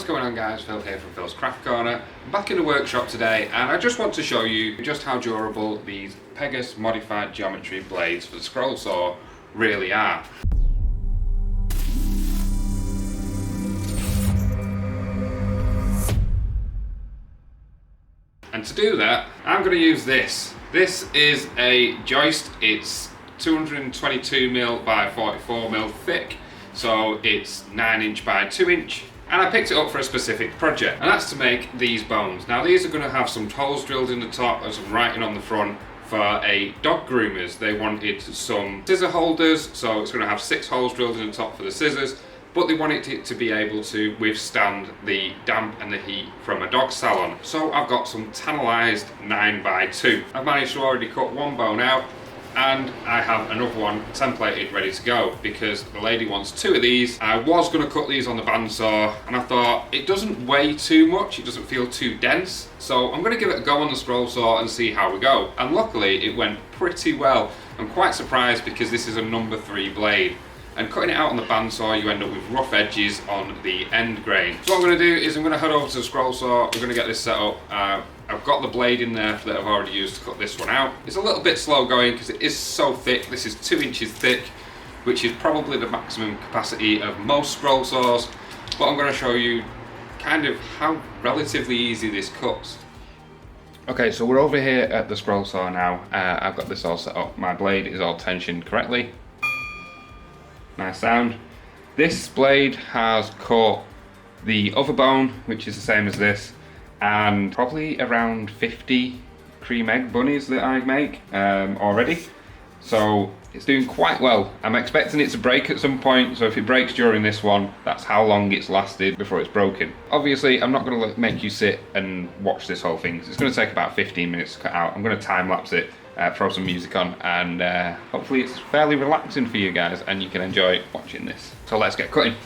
What's going on, guys? Phil here from Philscraftcorner. I'm back in the workshop today and I just want to show you just how durable these Pegas modified geometry blades for the scroll saw really are. And to do that, I'm going to use this. This is a joist. It's 222mm by 44mm thick, so it's 9" by 2". And I picked it up for a specific project, and that's to make these bones. Now these are going to have some holes drilled in the top and some writing on the front for a dog groomers. They wanted some scissor holders, so it's going to have 6 holes drilled in the top for the scissors, but they wanted it to be able to withstand the damp and the heat from a dog salon. So I've got some tannalized 9x2. I've managed to already cut one bone out, and I have another one templated ready to go because the lady wants 2 of these. I was going to cut these on the bandsaw and I thought it doesn't weigh too much, it doesn't feel too dense, so I'm going to give it a go on the scroll saw and see how we go. And luckily it went pretty well. I'm quite surprised because this is a number 3 blade, and cutting it out on the bandsaw you end up with rough edges on the end grain. So what I'm going to do is I'm going to head over to the scroll saw. We're going to get this set up. I've got the blade in there that I've already used to cut this one out. It's a little bit slow going because it is so thick. This is 2 inches thick, which is probably the maximum capacity of most scroll saws, but I'm going to show you kind of how relatively easy this cuts. Okay, so we're over here at the scroll saw now. I've got this all set up. My blade is all tensioned correctly. Nice sound. This blade has caught the other bone, which is the same as this, and probably around 50 cream egg bunnies that I make already. So it's doing quite well. I'm expecting it to break at some point, so if it breaks during this one, that's how long it's lasted before it's broken. Obviously, I'm not going to make you sit and watch this whole thing, 'cause it's going to take about 15 minutes to cut out. I'm going to time lapse it, throw some music on, and hopefully it's fairly relaxing for you guys and you can enjoy watching this. So let's get cutting.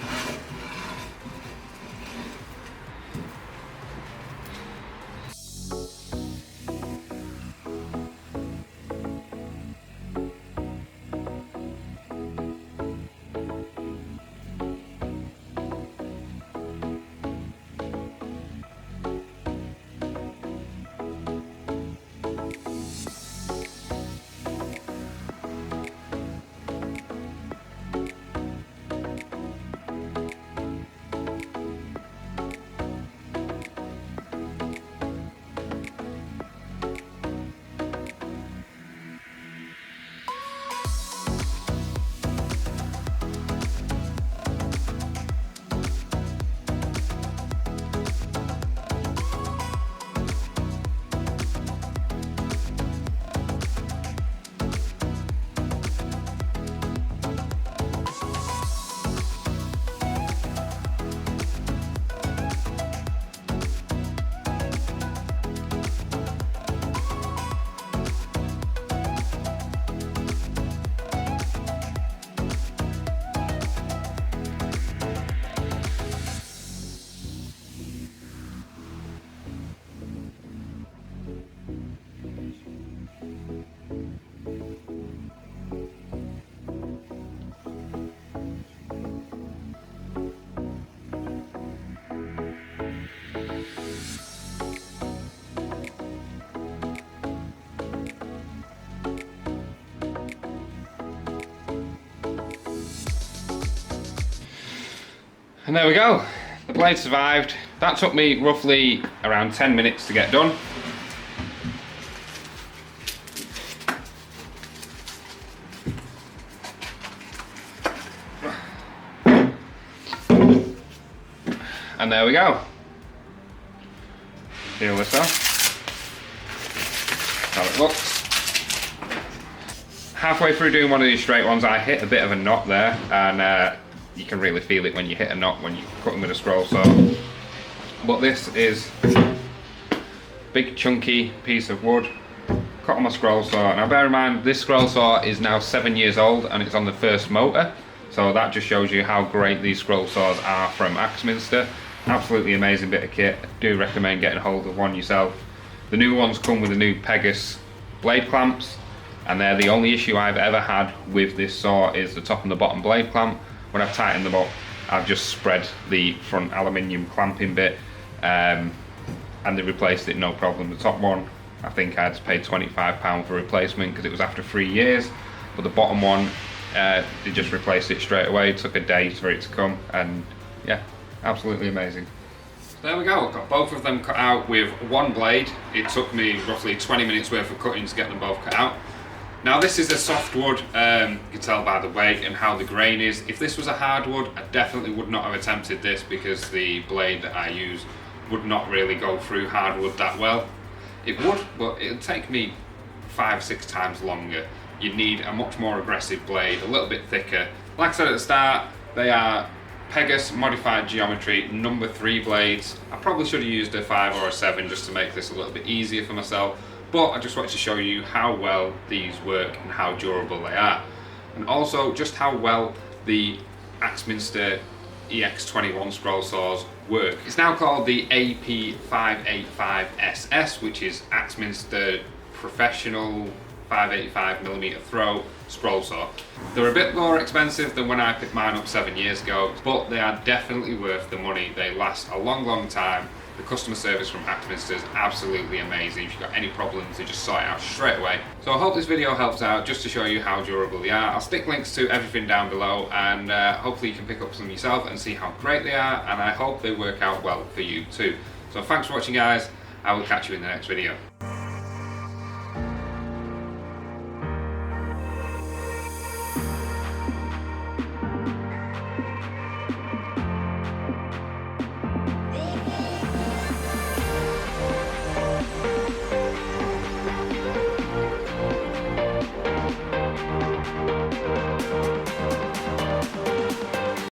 And there we go, the blade survived. That took me roughly around 10 minutes to get done. And there we go. Peel this off. How it looks. Halfway through doing one of these straight ones, I hit a bit of a knot there, and you can really feel it when you hit a knot when you cut them with a scroll saw. But this is a big chunky piece of wood cut on my scroll saw. Now bear in mind, this scroll saw is now 7 years old and it's on the first motor, so that just shows you how great these scroll saws are from Axminster. Absolutely amazing bit of kit. I do recommend getting hold of one yourself. The new ones come with the new Pegas blade clamps, and they're the only issue I've ever had with this saw is the top and the bottom blade clamp. When I've tightened them up, I've just spread the front aluminium clamping bit, and they replaced it no problem. The top one, I think I had to pay £25 for replacement because it was after 3 years, but the bottom one, they just replaced it straight away. It took a day for it to come, and yeah, absolutely amazing. So there we go, I've got both of them cut out with one blade. It took me roughly 20 minutes worth of cutting to get them both cut out. Now this is a softwood, you can tell by the weight and how the grain is. If this was a hardwood, I definitely would not have attempted this because the blade that I use would not really go through hardwood that well. It would, but it'd take me 5-6 times longer. You'd need a much more aggressive blade, a little bit thicker. Like I said at the start, they are Pegas modified geometry number 3 blades. I probably should have used a 5 or a 7 just to make this a little bit easier for myself. But I just wanted to show you how well these work and how durable they are. And also just how well the Axminster EX21 scroll saws work. It's now called the AP585SS, which is Axminster Professional 585mm throw scroll saw. They're a bit more expensive than when I picked mine up 7 years ago, but they are definitely worth the money. They last a long time. The customer service from Axminster is absolutely amazing. If you've got any problems, they just sort it out straight away. So I hope this video helps out just to show you how durable they are. I'll stick links to everything down below, and hopefully you can pick up some yourself and see how great they are, and I hope they work out well for you too. So thanks for watching, guys. I will catch you in the next video.